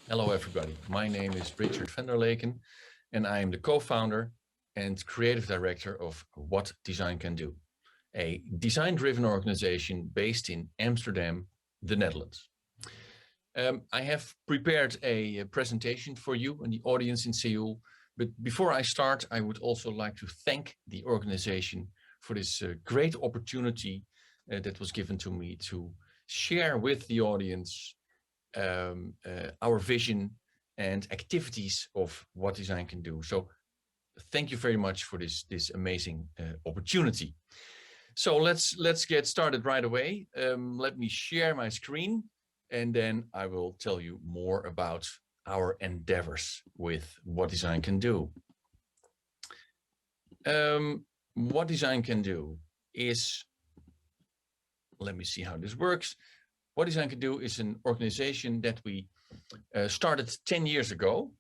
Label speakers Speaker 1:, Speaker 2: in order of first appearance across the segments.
Speaker 1: Hello, everybody. My name is Richard van der Laken, and I am the co-founder and creative director of What Design Can Do, a design-driven organization based in Amsterdam, the Netherlands. I have prepared a presentation for you and the audience in Seoul, but before I start, I would also like to thank the organization for this great opportunity that was given to me to share with the audience our vision and activities of what design can do. So thank you very much for this amazing opportunity. So let's get started right away. Let me share my screen, and then I will tell you more about our endeavors with what design can do. What design can do is, let me see how this works. What Design Can Do is an organization that we started 10 years ago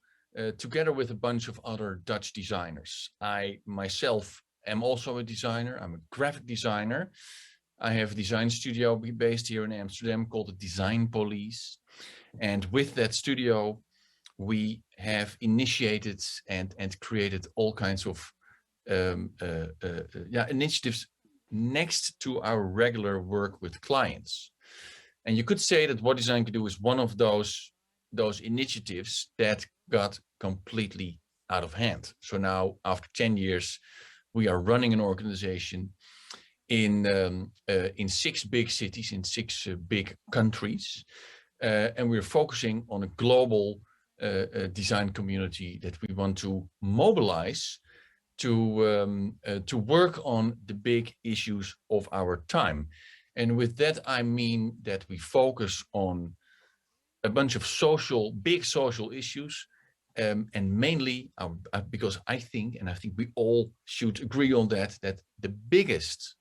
Speaker 1: together with a bunch of other Dutch designers. I myself am also a designer. I'm a graphic designer. I have a design studio based here in Amsterdam called the Design Police. And with that studio, we have initiated and created all kinds of initiatives next to our regular work with clients. And you could say that What Design Can Do is one of those initiatives that got completely out of hand. So now, after 10 years, we are running an organization in 6 big cities, in 6 big countries, and we're focusing on a global design community that we want to mobilize to work on the big issues of our time. And with that, I mean that we focus on a bunch of big social issues, and mainly because I think we all should agree on that the biggest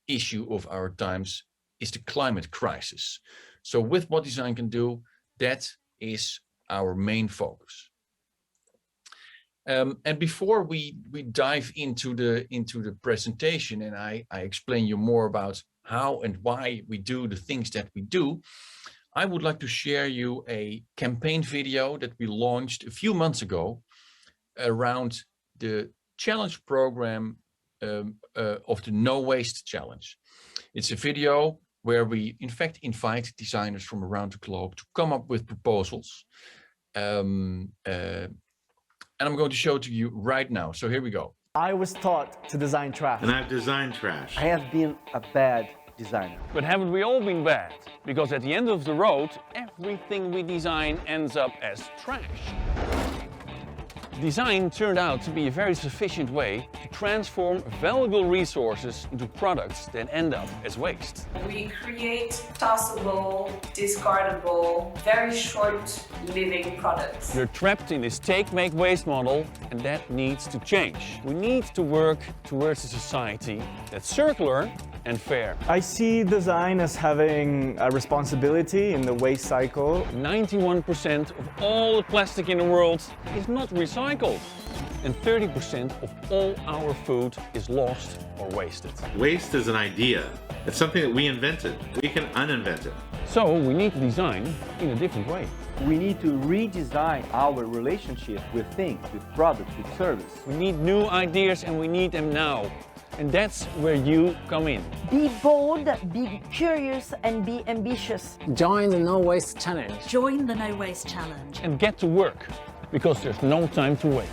Speaker 1: issue of our times is the climate crisis. So with What Design Can Do, that is our main focus. And before we dive into the presentation and I explain you more about how and why we do the things that we do, I would like to share you a campaign video that we launched a few months ago around the challenge program of the No Waste Challenge. It's a video where we, in fact, invite designers from around the globe to come up with proposals. And I'm going to show it to you right now. So here we go.
Speaker 2: I was taught to design trash.
Speaker 3: And I've designed trash.
Speaker 4: I have been a bad designer.
Speaker 5: But haven't we all been bad? Because at the end of the road, everything we design ends up as trash. Design turned out to be a very sufficient way to transform valuable resources into products that end up as waste.
Speaker 6: We create tossable, discardable, very short-living products.
Speaker 5: We're trapped in this take-make-waste model, and that needs to change. We need to work towards a society that's circular and fair.
Speaker 2: I see design as having a responsibility in the waste cycle.
Speaker 5: 91% of all the plastic in the world is not recycled. And 30% of all our food is lost or wasted.
Speaker 3: Waste is an idea. It's something that we invented. We can uninvent it.
Speaker 5: So we need to design in a different way.
Speaker 4: We need to redesign our relationship with things, with products, with service.
Speaker 5: We need new ideas and we need them now. And that's where you come in.
Speaker 7: Be bold, be curious, and be ambitious.
Speaker 8: Join the No Waste Challenge.
Speaker 9: Join the No Waste Challenge.
Speaker 5: And get to work, because there's no time to waste.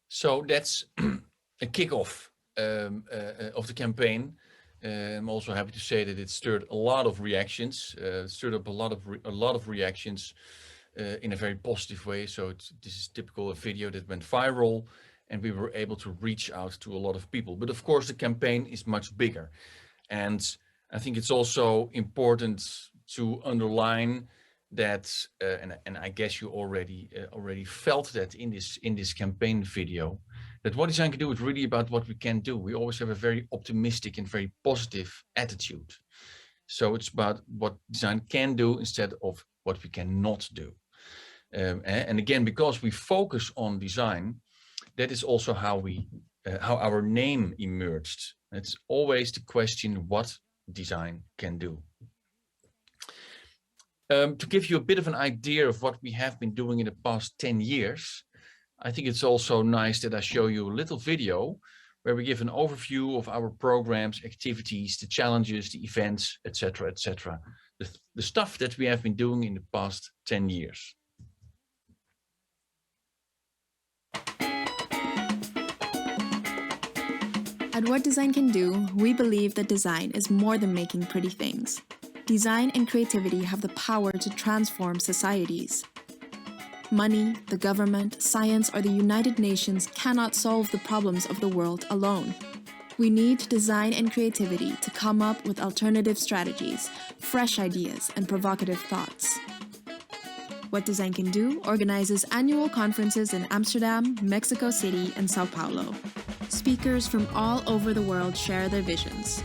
Speaker 1: So that's a kickoff of the campaign. I'm also happy to say that it stirred a lot of reactions, stirred up a lot of reactions in a very positive way. So this is typical a video that went viral, and we were able to reach out to a lot of people. But of course, the campaign is much bigger, and I think it's also important to underline that, and I guess you already felt that in this campaign video, that what design can do is really about what we can do. We always have a very optimistic and very positive attitude. So it's about what design can do instead of what we cannot do. And again, because we focus on design, that is also how we how our name emerged. It's always the question what design can do. To give you a bit of an idea of what we have been doing in the past 10 years, I think it's also nice that I show you a little video where we give an overview of our programs, activities, the challenges, the events, etc., etc. The stuff that we have been doing in the past 10 years.
Speaker 10: At What Design Can Do, we believe that design is more than making pretty things. Design and creativity have the power to transform societies. Money, the government, science, or the United Nations cannot solve the problems of the world alone. We need design and creativity to come up with alternative strategies, fresh ideas, and provocative thoughts. What Design Can Do organizes annual conferences in Amsterdam, Mexico City, and Sao Paulo. Speakers from all over the world share their visions.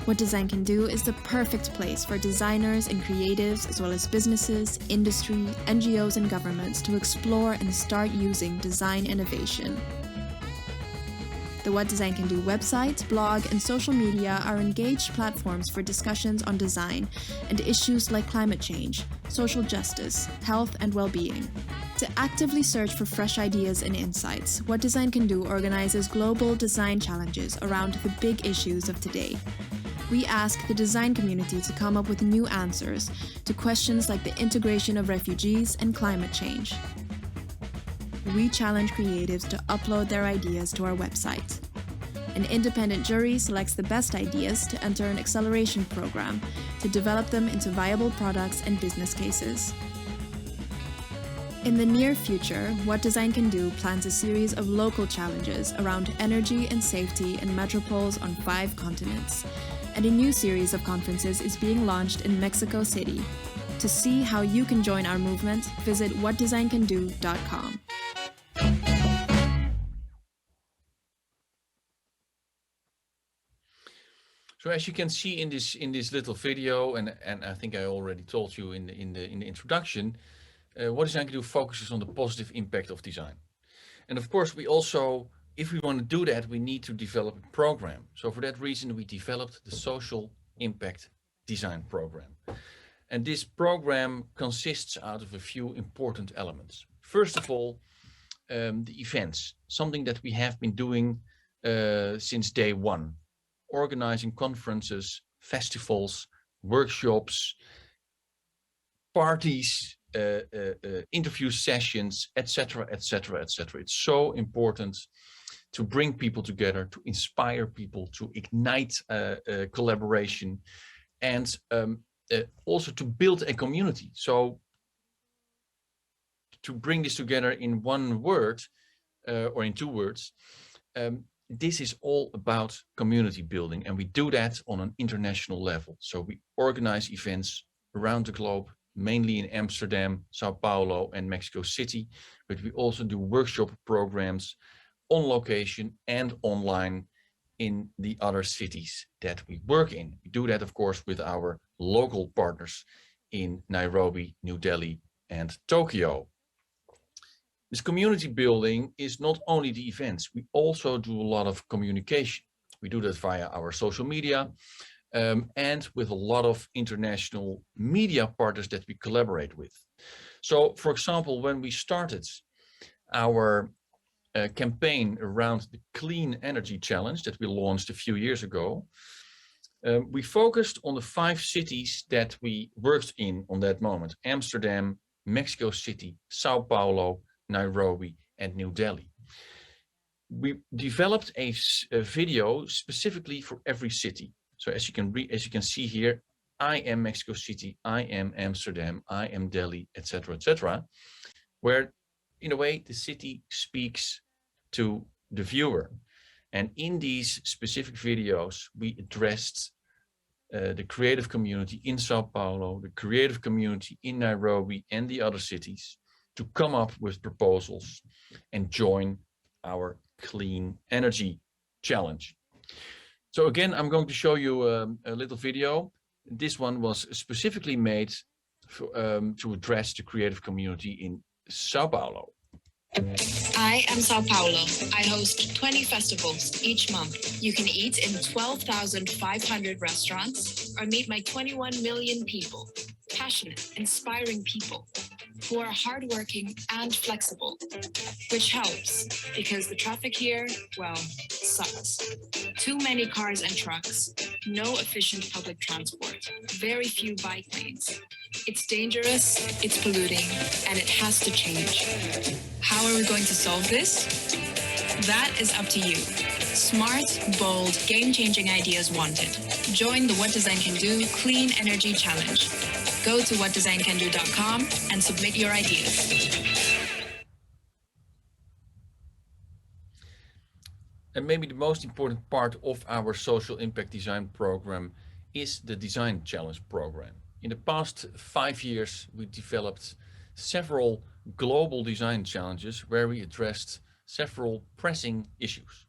Speaker 10: What Design Can Do is the perfect place for designers and creatives, as well as businesses, industry, NGOs, and governments to explore and start using design innovation. The What Design Can Do website, blog, and social media are engaged platforms for discussions on design and issues like climate change, social justice, health, and well-being. To actively search for fresh ideas and insights, What Design Can Do organizes global design challenges around the big issues of today. We ask the design community to come up with new answers to questions like the integration of refugees and climate change. We challenge creatives to upload their ideas to our website. An independent jury selects the best ideas to enter an acceleration program to develop them into viable products and business cases. In the near future, What Design Can Do plans a series of local challenges around energy and safety in metropoles on 5 continents. And a new series of conferences is being launched in Mexico City. To see how you can join our movement, visit whatdesigncando.com.
Speaker 1: So as you can see in this little video, and I think I already told you in the introduction, What Design Can Do focuses on the positive impact of design. And of course, we also, if we want to do that, we need to develop a program. So for that reason, we developed the Social Impact Design Program. And this program consists out of a few important elements. First of all, the events, something that we have been doing since day one, organizing conferences, festivals, workshops, parties, interview sessions, etc., etc., etc. It's so important to bring people together, to inspire people, to ignite collaboration, and also to build a community. So to bring this together in one word, or in 2 words, this is all about community building, and we do that on an international level. So we organize events around the globe, mainly in Amsterdam, Sao Paulo, and Mexico City, but we also do workshop programs on location and online in the other cities that we work in. We do that, of course, with our local partners in Nairobi, New Delhi, and Tokyo. This community building is not only the events, we also do a lot of communication. We do that via our social media and with a lot of international media partners that we collaborate with. So, for example, when we started our campaign around the Clean Energy Challenge that we launched a few years ago, we focused on the 5 cities that we worked in on that moment: Amsterdam, Mexico City, Sao Paulo, Nairobi, and New Delhi. We developed a video specifically for every city. So as you can see here, I am Mexico City, I am Amsterdam, I am Delhi, etc., etc., where in a way the city speaks to the viewer. And in these specific videos, we addressed the creative community in Sao Paulo, the creative community in Nairobi, and the other cities to come up with proposals and join our Clean Energy Challenge. So again, I'm going to show you a little video. This one was specifically made for, to address the creative community in Sao Paulo.
Speaker 10: I am Sao Paulo. I host 20 festivals each month. You can eat in 12,500 restaurants or meet my 21 million people. Passionate, inspiring people who are hardworking and flexible, which helps because the traffic here, well, sucks. Too many cars and trucks, no efficient public transport, very few bike lanes. It's dangerous, it's polluting, and it has to change. How are we going to solve this? That is up to you. Smart, bold, game-changing ideas wanted. Join the What Design Can Do Clean Energy Challenge. Go to whatdesigncando.com and submit your ideas.
Speaker 1: And maybe the most important part of our social impact design program is the Design Challenge program. In the past 5 years, we developed several global design challenges where we addressed several pressing issues.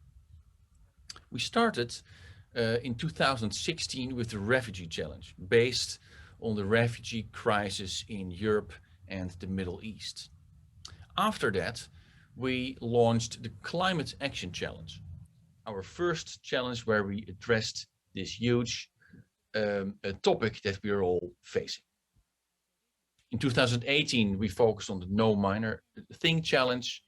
Speaker 1: We started in 2016 with the Refugee Challenge, based on the refugee crisis in Europe and the Middle East. After that, we launched the Climate Action Challenge, our first challenge where we addressed this huge topic that we are all facing. In 2018, we focused on the No Minor Thing Challenge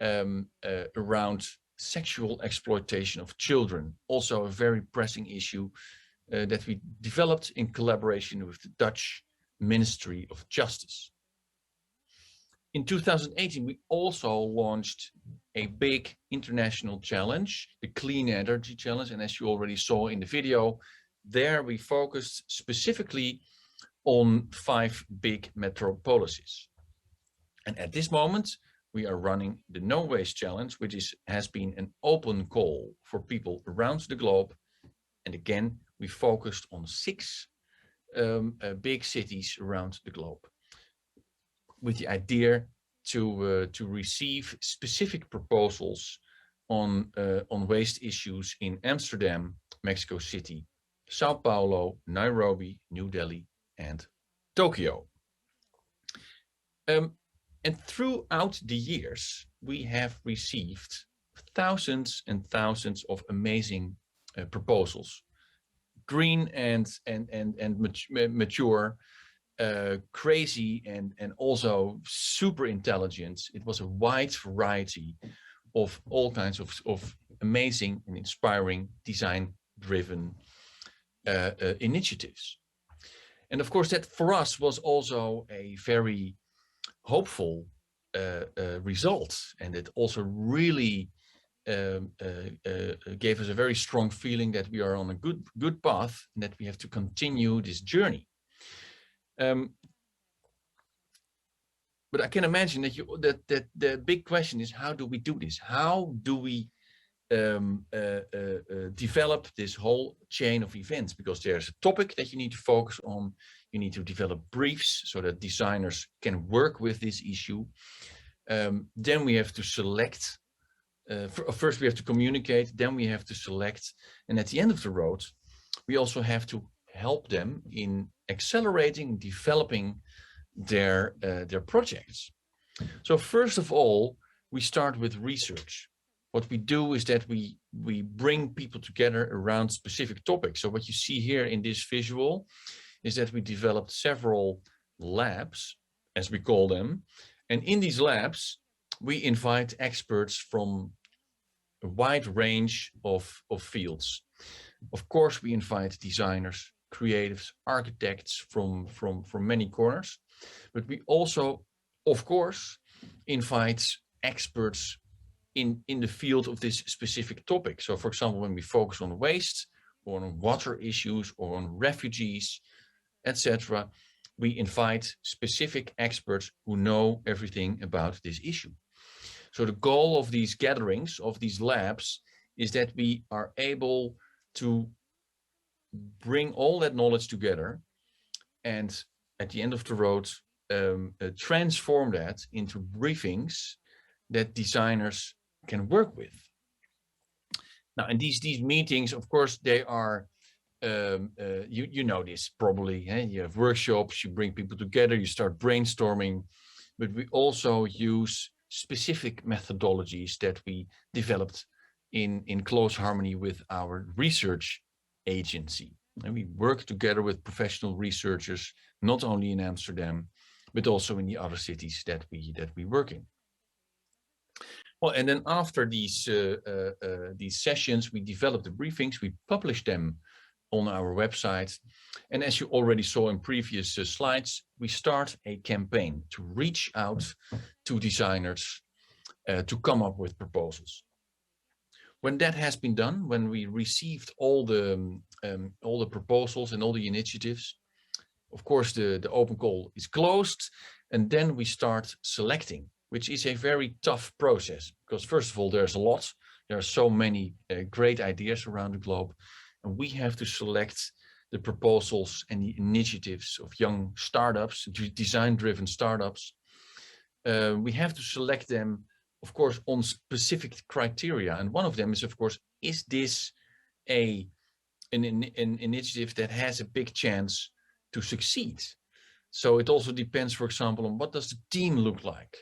Speaker 1: around sexual exploitation of children, also a very pressing issue that we developed in collaboration with the Dutch Ministry of Justice. In 2018, we also launched a big international challenge, the Clean Energy Challenge, and as you already saw in the video, there we focused specifically on 5 big metropolises. And at this moment, we are running the No Waste Challenge, which has been an open call for people around the globe. And again, we focused on 6 big cities around the globe, with the idea to receive specific proposals on waste issues in Amsterdam, Mexico City, Sao Paulo, Nairobi, New Delhi, and Tokyo. And throughout the years, we have received thousands and thousands of amazing proposals, green and mature, crazy and also super intelligent. It was a wide variety of all kinds of amazing and inspiring design-driven initiatives. And of course, that for us was also a very hopeful result, and it also really gave us a very strong feeling that we are on a good path and that we have to continue this journey. But I can imagine that the big question is, how do we do this? How do we develop this whole chain of events? Because there's a topic that you need to focus on. You need to develop briefs so that designers can work with this issue. Then we have to select. First we have to communicate, then we have to select. And at the end of the road, we also have to help them in accelerating, developing their projects. So first of all, we start with research. What we do is that we bring people together around specific topics. So what you see here in this visual is that we developed several labs, as we call them. And in these labs, we invite experts from a wide range of fields. Of course, we invite designers, creatives, architects from many corners. But we also, of course, invite experts in the field of this specific topic. So for example, when we focus on waste or on water issues or on refugees, etc., we invite specific experts who know everything about this issue. So the goal of these gatherings, of these labs, is that we are able to bring all that knowledge together and at the end of the road, transform that into briefings that designers can work with. Now, in these meetings, of course, they are, you know this probably, eh? You have workshops, you bring people together, you start brainstorming, but we also use specific methodologies that we developed in close harmony with our research agency. And we work together with professional researchers, not only in Amsterdam, but also in the other cities that we work in. Well, and then after these sessions, we develop the briefings, we publish them on our website. And as you already saw in previous slides, we start a campaign to reach out to designers to come up with proposals. When that has been done, when we received all the proposals and all the initiatives, of course, the open call is closed, and then we start selecting, which is a very tough process because first of all, there's a lot. There are so many great ideas around the globe, and we have to select the proposals and the initiatives of young startups, design-driven startups. We have to select them, of course, on specific criteria. And one of them is, of course, is this an initiative that has a big chance to succeed? So it also depends, for example, on what does the team look like?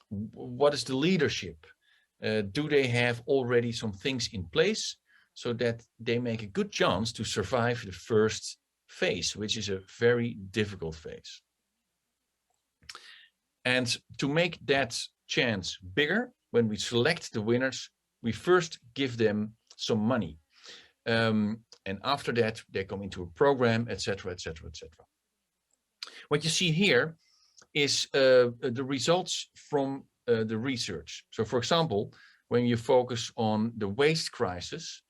Speaker 1: What is the leadership? Do they have already some things in place so that they make a good chance to survive the first phase, which is a very difficult phase? And to make that chance bigger, when we select the winners, we first give them some money. And after that, they come into a program, etc., etc., etc. What you see here is the results from the research. So for example, when you focus on the waste crisis,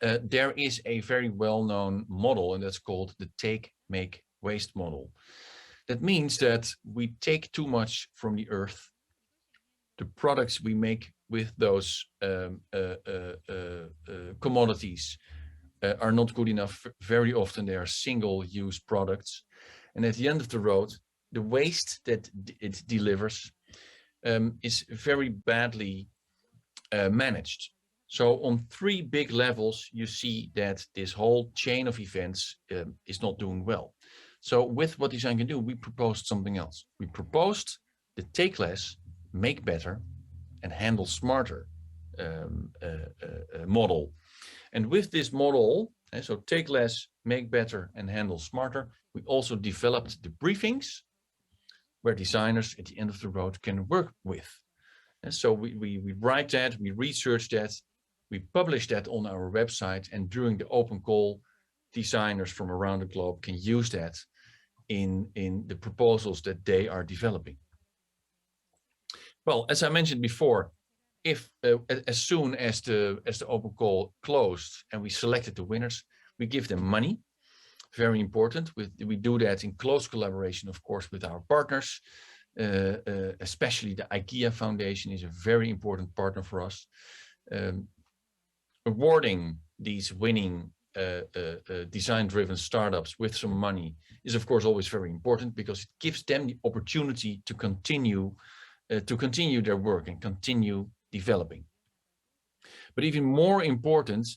Speaker 1: there is a very well-known model, and that's called the take, make, waste model. That means that we take too much from the earth. The products we make with those commodities are not good enough. Very often they are single-use products. And at the end of the road, the waste that it delivers is very badly managed. So on 3 big levels, you see that this whole chain of events is not doing well. So with What Design Can Do, we proposed something else. We proposed the take less, make better, and handle smarter model. And with this model, so take less, make better, and handle smarter, we also developed the briefings where designers at the end of the road can work with. And so we write that, we research that, we publish that on our website, and during the open call, designers from around the globe can use that in the proposals that they are developing. Well, as I mentioned before, if as soon as the open call closed and we selected the winners, we give them money. Very important. We do that in close collaboration, of course, with our partners. Especially the IKEA Foundation is a very important partner for us. Awarding these winning design-driven startups with some money is, of course, always very important because it gives them the opportunity to continue their work and continue developing. But even more important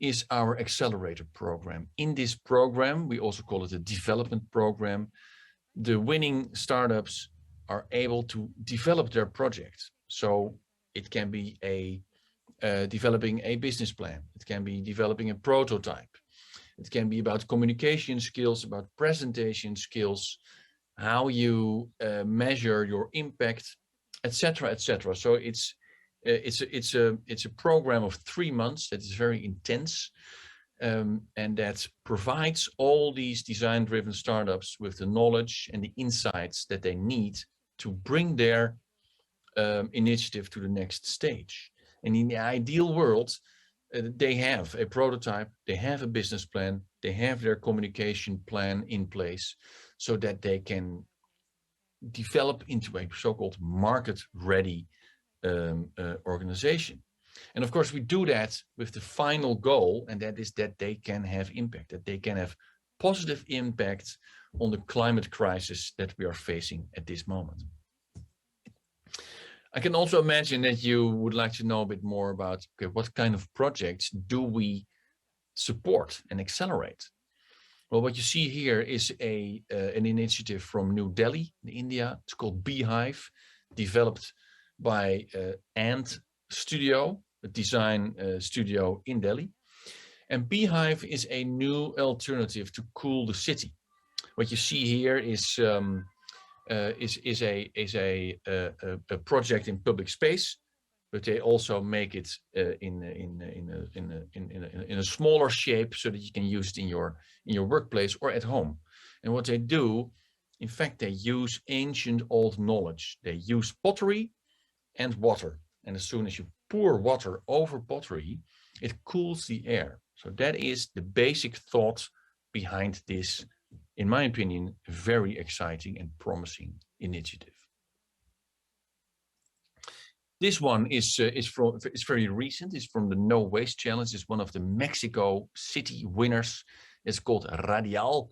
Speaker 1: is our Accelerator Program. In this program, we also call it a development program. The winning startups are able to develop their project. So it can be developing a business plan. It can be developing a prototype. It can be about communication skills, about presentation skills, how you measure your impact, etc., etc. So it's a program of 3 months that is very intense, and that provides all these design-driven startups with the knowledge and the insights that they need to bring their initiative to the next stage. And in the ideal world, they have a prototype, they have a business plan, they have their communication plan in place so that they can develop into a so-called market-ready organization. And of course, we do that with the final goal, and that is that they can have impact, that they can have positive impact on the climate crisis that we are facing at this moment. I can also imagine that you would like to know a bit more about, okay, what kind of projects do we support and accelerate? Well, what you see here is an initiative from New Delhi in India. It's called Beehive, developed by Ant Studio, a design studio in Delhi. And Beehive is a new alternative to cool the city. What you see here is a project in public space, but they also make it in a smaller shape so that you can use it in your workplace or at home. And what they do, in fact, they use ancient old knowledge. They use pottery and water. And as soon as you pour water over pottery, it cools the air. So that is the basic thought behind this, in my opinion, very exciting and promising initiative. This one is very recent. It's from the No Waste Challenge. It's one of the Mexico City winners. It's called Radial.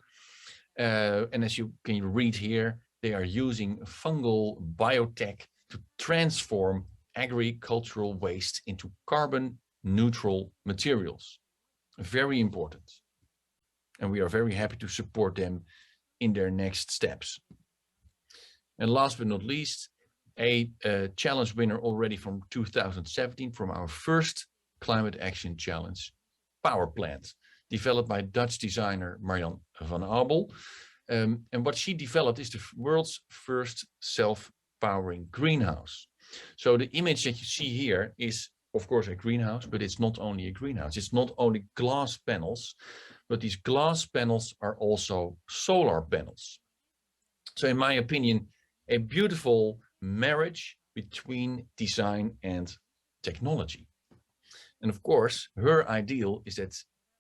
Speaker 1: And as you can read here, they are using fungal biotech to transform agricultural waste into carbon neutral materials. Very important. And we are very happy to support them in their next steps. And last but not least, a challenge winner already from 2017 from our first climate action challenge, Power Plant, developed by Dutch designer Marjan van Abel. And what she developed is the world's first self-powering greenhouse. So the image that you see here is, of course, a greenhouse, but it's not only a greenhouse. It's not only glass panels, but these glass panels are also solar panels. So in my opinion, a beautiful marriage between design and technology. And of course, her ideal is that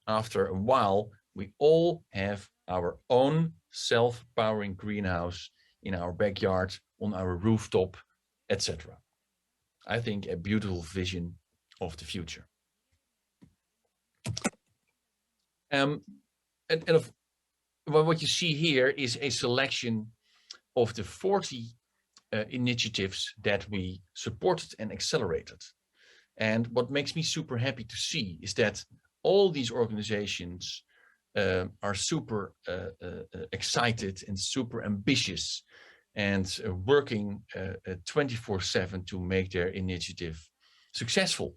Speaker 1: after a while, we all have our own self-powering greenhouse in our backyard, on our rooftop, etc. I think a beautiful vision of the future. What you see here is a selection of the 40 initiatives that we supported and accelerated. And what makes me super happy to see is that all these organizations are super excited and super ambitious and working 24/7 to make their initiative successful.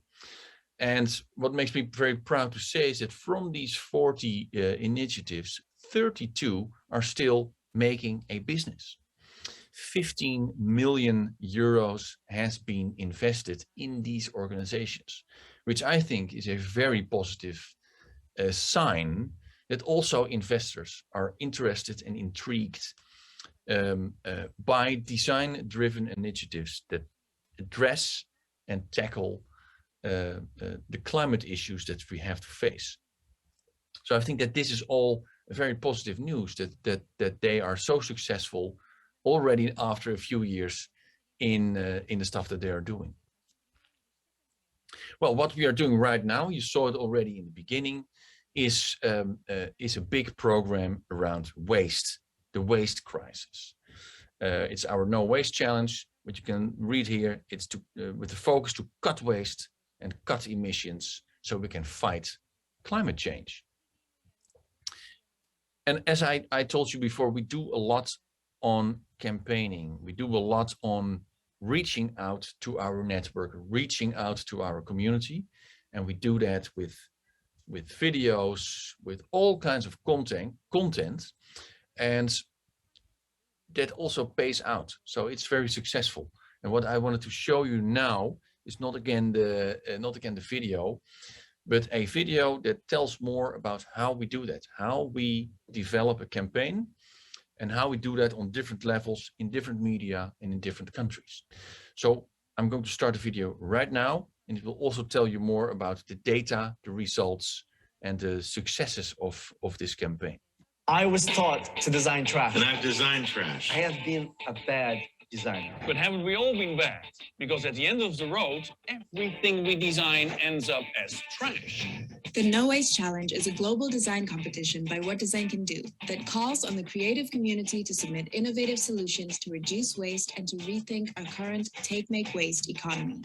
Speaker 1: And what makes me very proud to say is that from these 40 initiatives, 32 are still making a business. 15 million euros has been invested in these organizations, which I think is a very positive sign that also investors are interested and intrigued by design-driven initiatives that address and tackle the climate issues that we have to face. So I think that this is all very positive news that they are so successful already after a few years in the stuff that they are doing. Well, what we are doing right now, you saw it already in the beginning, is a big program around waste, the waste crisis. It's our No Waste Challenge, which you can read here. It's with the focus to cut waste and cut emissions so we can fight climate change. And as I told you before, we do a lot on campaigning. We do a lot on reaching out to our network, reaching out to our community. And we do that with videos, with all kinds of content. And that also pays out. So it's very successful. And what I wanted to show you now is not again the video, but a video that tells more about how we do that, how we develop a campaign, and how we do that on different levels, in different media, and in different countries. So I'm going to start the video right now, and it will also tell you more about the data, the results, and the successes of this campaign.
Speaker 2: I was taught to design trash.
Speaker 3: And I've designed trash.
Speaker 4: I have been a bad designer.
Speaker 5: But haven't we all been bad? Because at the end of the road, everything we design ends up as trash.
Speaker 10: The No Waste Challenge is a global design competition by What Design Can Do that calls on the creative community to submit innovative solutions to reduce waste and to rethink our current take-make-waste economy.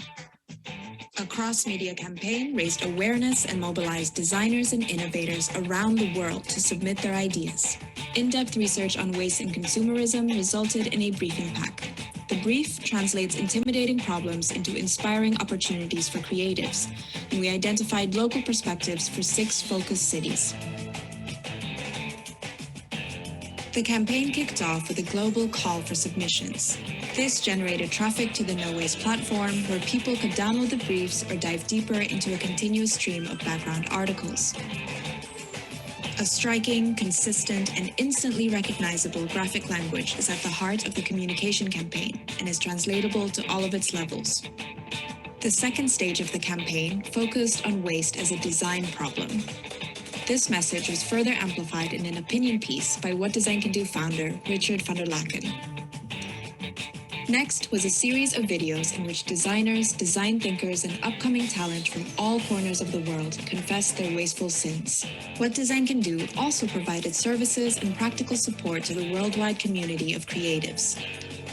Speaker 10: A cross-media campaign raised awareness and mobilized designers and innovators around the world to submit their ideas. In-depth research on waste and consumerism resulted in a briefing pack. The brief translates intimidating problems into inspiring opportunities for creatives, and we identified local perspectives for 6 focus cities. The campaign kicked off with a global call for submissions. This generated traffic to the No Waste platform, where people could download the briefs or dive deeper into a continuous stream of background articles. A striking, consistent, and instantly recognizable graphic language is at the heart of the communication campaign and is translatable to all of its levels. The second stage of the campaign focused on waste as a design problem. This message was further amplified in an opinion piece by What Design Can Do founder Richard van der Laken. Next was a series of videos in which designers, design thinkers, and upcoming talent from all corners of the world confessed their wasteful sins. What Design Can Do also provided services and practical support to the worldwide community of creatives.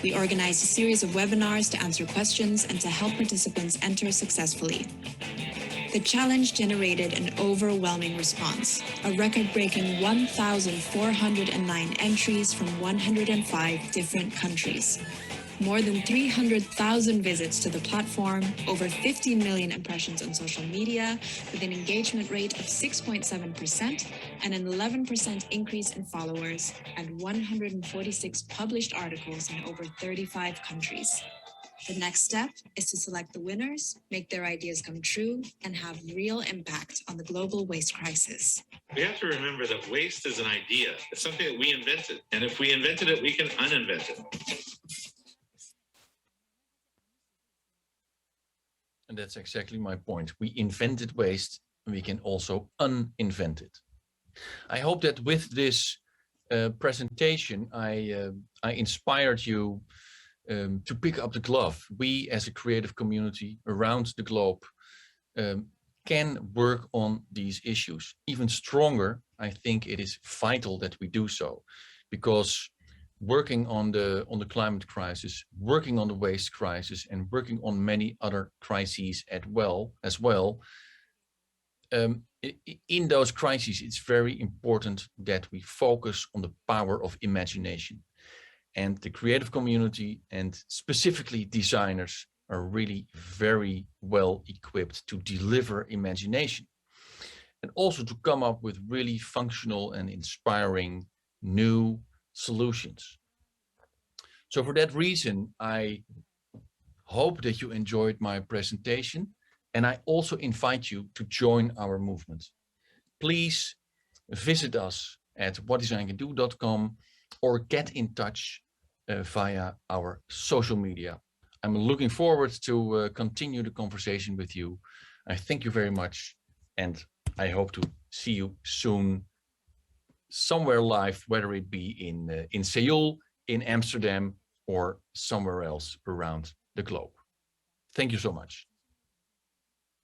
Speaker 10: We organized a series of webinars to answer questions and to help participants enter successfully. The challenge generated an overwhelming response, a record-breaking 1,409 entries from 105 different countries. More than 300,000 visits to the platform, over 50 million impressions on social media, with an engagement rate of 6.7% and an 11% increase in followers, and 146 published articles in over 35 countries. The next step is to select the winners, make their ideas come true, and have real impact on the global waste crisis.
Speaker 3: We have to remember that waste is an idea. It's something that we invented. And if we invented it, we can uninvent it.
Speaker 1: And that's exactly my point. We invented waste, and we can also uninvent it. I hope that with this presentation, I inspired you to pick up the glove. We as a creative community around the globe can work on these issues. Even stronger, I think it is vital that we do so, because working on the climate crisis, working on the waste crisis, and working on many other crises as well, in those crises, it's very important that we focus on the power of imagination. And the creative community, and specifically designers, are really very well equipped to deliver imagination, and also to come up with really functional and inspiring new solutions. So for that reason, I hope that you enjoyed my presentation, and I also invite you to join our movement. Please visit us at whatdesigncando.com or get in touch via our social media. I'm looking forward to continue the conversation with you. I thank you very much, and I hope to see you soon somewhere live, whether it be in Seoul, in Amsterdam, or somewhere else around the globe. Thank you so much.